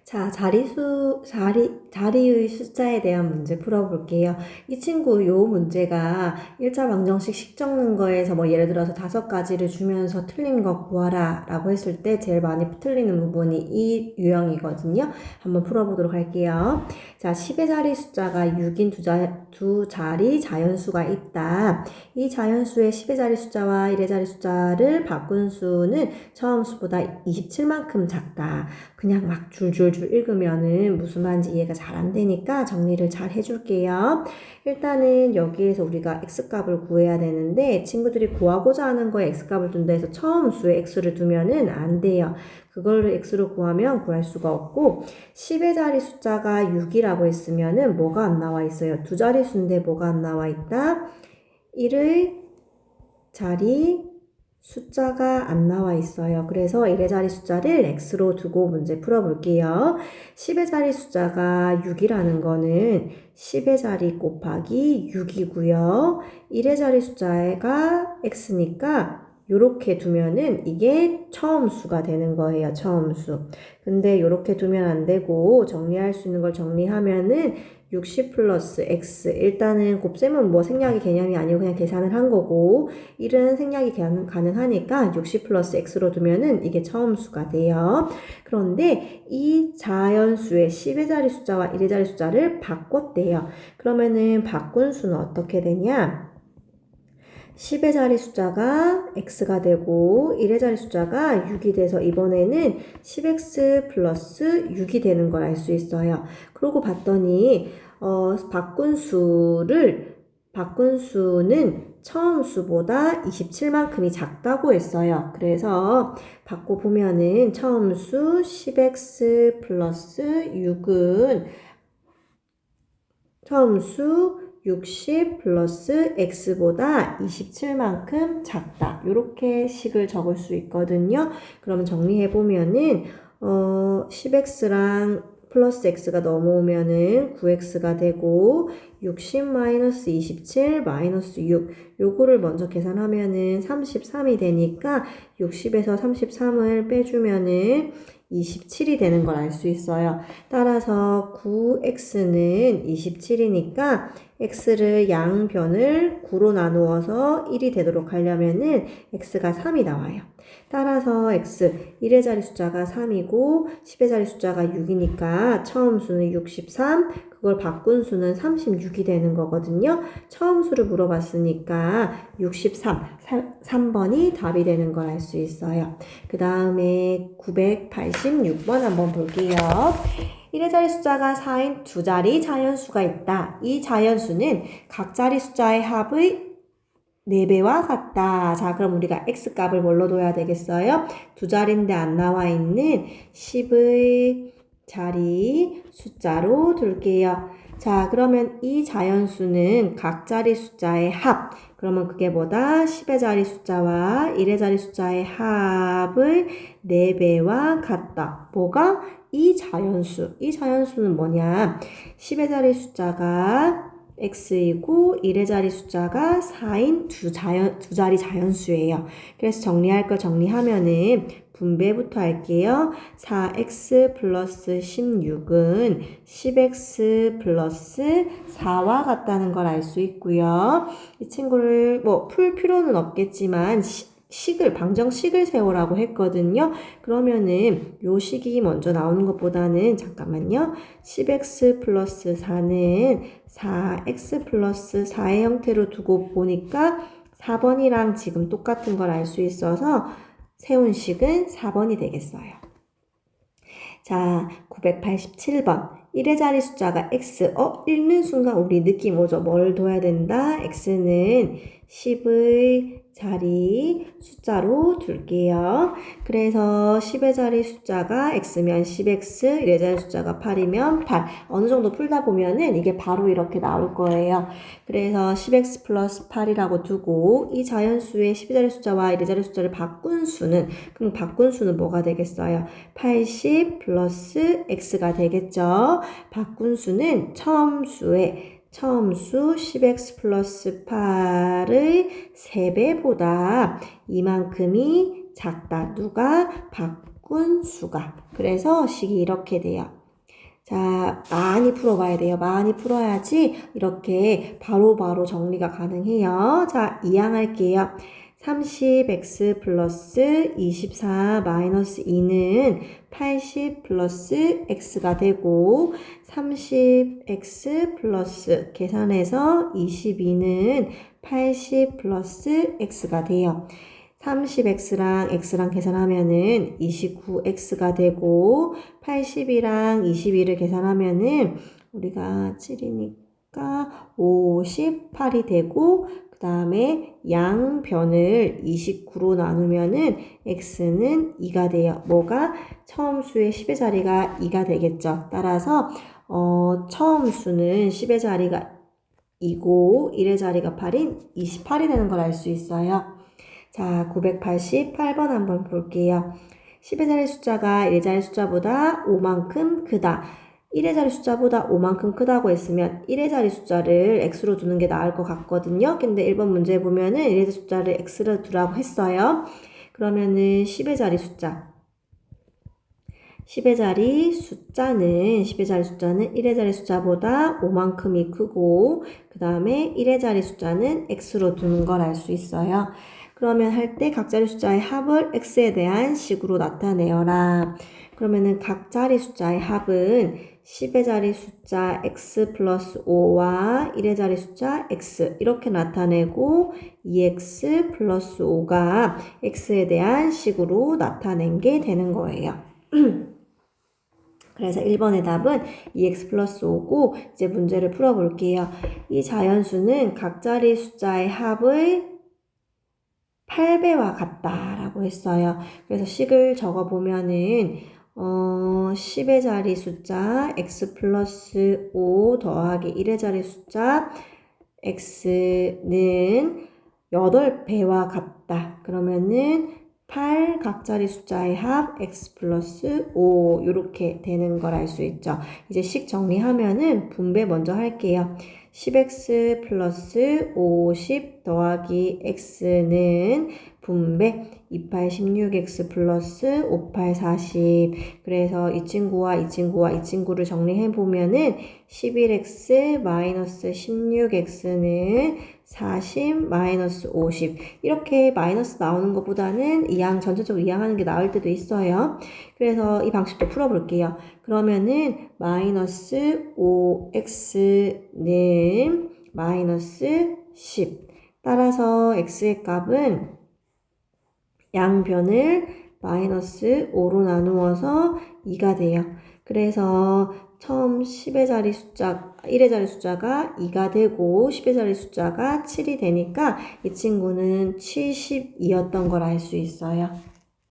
자, 자리의 숫자에 대한 문제 풀어볼게요. 이 친구 요 문제가 일자 방정식 식 적는 거에서 뭐 예를 들어서 5가지를 주면서 틀린 거 구하라 라고 했을 때 제일 많이 틀리는 부분이 이 유형이거든요. 한번 풀어보도록 할게요. 자, 10의 자리 숫자가 6인 두 자리 자연수가 있다. 이 자연수의 10의 자리 숫자와 1의 자리 숫자를 바꾼 수는 처음 수보다 27만큼 작다. 그냥 막 줄줄줄 읽으면은 무슨 말인지 이해가 잘 안 되니까 정리를 잘 해줄게요. 일단은 여기에서 우리가 x값을 구해야 되는데 친구들이 구하고자 하는 거에 x값을 둔다 해서 처음 수에 x를 두면은 안 돼요. 그거를 x로 구하면 구할 수가 없고 10의 자리 숫자가 6이라고 했으면은 뭐가 안 나와 있어요? 두 자리 수인데 뭐가 안 나와 있다? 1의 자리 숫자가 안 나와 있어요. 그래서 1의 자리 숫자를 x로 두고 문제 풀어볼게요. 10의 자리 숫자가 6이라는 거는 10의 자리 곱하기 6이고요. 1의 자리 숫자가 x니까 요렇게 두면은 이게 처음 수가 되는 거예요. 처음 수. 근데 요렇게 두면 안 되고 정리할 수 있는 걸 정리하면은 60 플러스 x. 일단은 곱셈은 뭐 생략이 개념이 아니고 그냥 계산을 한 거고 1은 생략이 가능하니까 60 플러스 x로 두면은 이게 처음 수가 돼요. 그런데 이 자연수의 10의 자리 숫자와 1의 자리 숫자를 바꿨대요. 그러면은 바꾼 수는 어떻게 되냐? 10의 자리 숫자가 x가 되고 1의 자리 숫자가 6이 돼서 이번에는 10x 플러스 6이 되는 걸 알 수 있어요. 그러고 봤더니 바꾼 수는 처음 수보다 27만큼이 작다고 했어요. 그래서 바꿔 보면은 처음 수 10x 플러스 6은 처음 수 60 플러스 x보다 27만큼 작다. 이렇게 식을 적을 수 있거든요. 그러면 정리해보면은 10x랑 플러스 x가 넘어오면은 9x가 되고 60 마이너스 27 마이너스 6 요거를 먼저 계산하면은 33이 되니까 60에서 33을 빼주면은 27이 되는 걸 알 수 있어요. 따라서 9x는 27이니까 x를 양변을 9로 나누어서 1이 되도록 하려면은 x가 3이 나와요. 따라서 x 1의 자리 숫자가 3이고 10의 자리 숫자가 6이니까 처음 수는 63, 그걸 바꾼 수는 36이 되는 거거든요. 처음 수를 물어봤으니까 63, 3번이 답이 되는 걸 알 수 있어요. 그 다음에 986번 한번 볼게요. 1의 자리 숫자가 4인 두 자리 자연수가 있다. 이 자연수는 각 자리 숫자의 합의 4배와 같다. 자, 그럼 우리가 x값을 뭘로 둬야 되겠어요? 두 자리인데 안 나와 있는 10의 자리 숫자로 둘게요. 자, 그러면 이 자연수는 각 자리 숫자의 합. 그러면 그게 뭐다? 10의 자리 숫자와 1의 자리 숫자의 합을 4배와 같다. 뭐가? 이 자연수. 이 자연수는 뭐냐? 10의 자리 숫자가 x이고 1의 자리 숫자가 4인 두 자리 자연수예요. 그래서 정리할 걸 정리하면은 분배부터 할게요. 4x 플러스 16은 10x 플러스 4와 같다는 걸 알 수 있고요. 이 친구를 뭐 풀 필요는 없겠지만 방정식을 세우라고 했거든요. 그러면은 요 식이 먼저 나오는 것보다는 잠깐만요. 10x 플러스 4는 4x 플러스 4의 형태로 두고 보니까 4번이랑 지금 똑같은 걸 알 수 있어서 세운 식은 4번이 되겠어요. 자, 987번. 1의 자리 숫자가 x. 읽는 순간 우리 느낌 오죠? 뭘 둬야 된다? x는 10의 자리 숫자로 둘게요. 그래서 10의 자리 숫자가 x면 10x, 1의 자리 숫자가 8이면 8. 어느 정도 풀다 보면은 이게 바로 이렇게 나올 거예요. 그래서 10x 플러스 8이라고 두고 이 자연수의 10의 자리 숫자와 1의 자리 숫자를 바꾼 수는, 그럼 바꾼 수는 뭐가 되겠어요? 80 플러스 x가 되겠죠. 바꾼 수는 처음 수 10x 플러스 8의 3배보다 이만큼이 작다. 누가? 군수가. 그래서 식이 이렇게 돼요. 자, 많이 풀어봐야 돼요. 많이 풀어야지 이렇게 바로바로 정리가 가능해요. 자, 2항 할게요. 30x 플러스 24 마이너스 2는 80 플러스 x가 되고 30x 플러스 계산해서 22는 80 플러스 x가 돼요. 30x랑 x랑 계산하면은 29x가 되고 80이랑 22를 계산하면은 우리가 7이니까 58이 되고 그 다음에 양변을 29로 나누면은 x는 2가 돼요. 뭐가? 처음 수의 10의 자리가 2가 되겠죠. 따라서 처음 수는 10의 자리가 2고 1의 자리가 8인 28이 되는 걸 알 수 있어요. 자, 988번 한번 볼게요. 10의 자리 숫자가 1의 자리 숫자보다 5만큼 크다. 1의 자리 숫자보다 5만큼 크다고 했으면 1의 자리 숫자를 x로 두는 게 나을 것 같거든요. 근데 1번 문제 보면은 1의 자리 숫자를 x로 두라고 했어요. 그러면은 10의 자리 숫자. 10의 자리 숫자는 1의 자리 숫자보다 5만큼이 크고 그 다음에 1의 자리 숫자는 x로 두는 걸 알 수 있어요. 그러면 할 때 각 자리 숫자의 합을 x에 대한 식으로 나타내어라. 그러면은 각 자리 숫자의 합은 10의 자리 숫자 x 플러스 5와 1의 자리 숫자 x 이렇게 나타내고 2x 플러스 5가 x에 대한 식으로 나타낸 게 되는 거예요. 그래서 1번의 답은 2x 플러스 5고 이제 문제를 풀어볼게요. 이 자연수는 각 자리 숫자의 합의 8배와 같다라고 했어요. 그래서 식을 적어보면은 10의 자리 숫자 x 플러스 5 더하기 1의 자리 숫자 x는 8배와 같다. 그러면은 8 각자리 숫자의 합 x 플러스 5 이렇게 되는 걸 알 수 있죠. 이제 식 정리하면은 분배 먼저 할게요. 10x 플러스 50 더하기 x는 분배 28 16x 플러스 58 40 그래서 이 친구와 이 친구와 이 친구를 정리해 보면은 11x 마이너스 16x는 40 마이너스 50 이렇게 마이너스 나오는 것보다는 전체적으로 이항하는 게 나을 때도 있어요. 그래서 이 방식도 풀어볼게요. 그러면은 마이너스 5x는 마이너스 10 따라서 x의 값은 양변을 마이너스 5로 나누어서 2가 돼요. 그래서 처음 1의 자리 숫자가 2가 되고 10의 자리 숫자가 7이 되니까 이 친구는 72였던 걸 알 수 있어요.